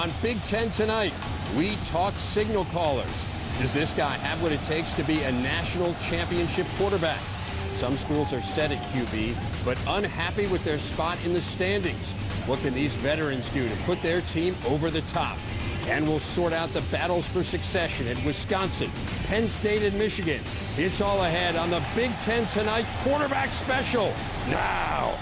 On Big Ten Tonight, we talk signal callers. Does this guy have what it takes to be a national championship quarterback? Some schools are set at QB, but unhappy with their spot in the standings. What can these veterans do to put their team over the top? And we'll sort out the battles for succession at Wisconsin, Penn State, and Michigan. It's all ahead on the Big Ten Tonight Quarterback Special. Now.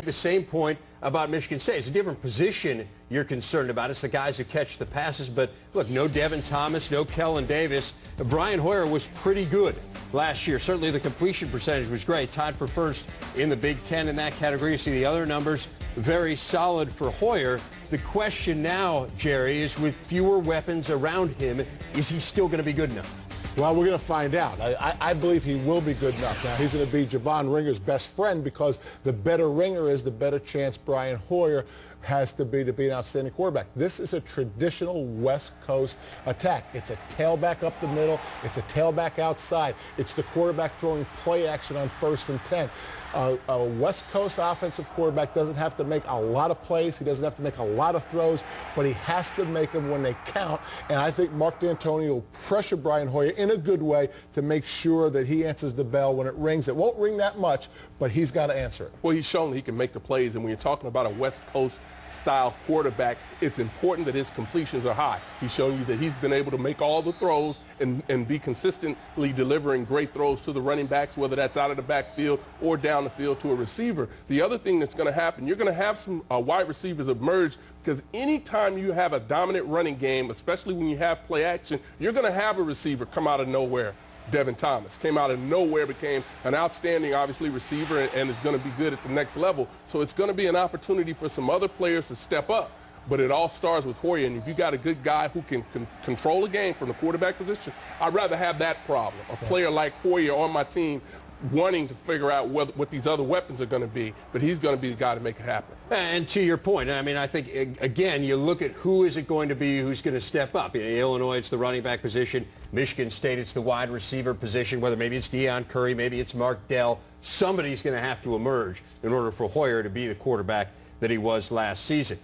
The same point about Michigan State. It's a different position you're concerned about. It's the guys who catch the passes. But look, no Devin Thomas, no Kellen Davis. Brian Hoyer was pretty good last year. Certainly the completion percentage was great. Tied for first in the Big Ten in that category. You see the other numbers very solid for Hoyer. The question now, Jerry, is with fewer weapons around him, is he still going to be good enough? Well, we're going to find out. I believe he will be good enough. Now, he's going to be Javon Ringer's best friend because the better Ringer is, the better chance Brian Hoyer has to be an outstanding quarterback. This is a traditional West Coast attack. It's a tailback up the middle. It's a tailback outside. It's the quarterback throwing play action on 1st and 10. A West Coast offensive quarterback doesn't have to make a lot of plays. He doesn't have to make a lot of throws, but he has to make them when they count. And I think Mark D'Antoni will pressure Brian Hoyer in a good way to make sure that he answers the bell when it rings. It won't ring that much, but he's got to answer it. Well, he's shown he can make the plays, and when you're talking about a West Coast style quarterback, it's important that his completions are high. He's shown you that he's been able to make all the throws and be consistently delivering great throws to the running backs, whether that's out of the backfield or down the field to a receiver. The other thing that's going to happen, you're going to have some wide receivers emerge, because anytime you have a dominant running game, especially when you have play action, you're going to have a receiver come out of nowhere. Devin Thomas came out of nowhere, became an outstanding, obviously, receiver, and is going to be good at the next level. So it's going to be an opportunity for some other players to step up. But it all starts with Hoyer, and if you got a good guy who can control a game from the quarterback position, I'd rather have that problem. A player like Hoyer on my team wanting to figure out what these other weapons are going to be, but he's going to be the guy to make it happen. And to your point, I mean, I think, again, you look at who is it going to be who's going to step up. In Illinois, it's the running back position. Michigan State, it's the wide receiver position, whether maybe it's Deion Curry, maybe it's Mark Dell. Somebody's going to have to emerge in order for Hoyer to be the quarterback that he was last season.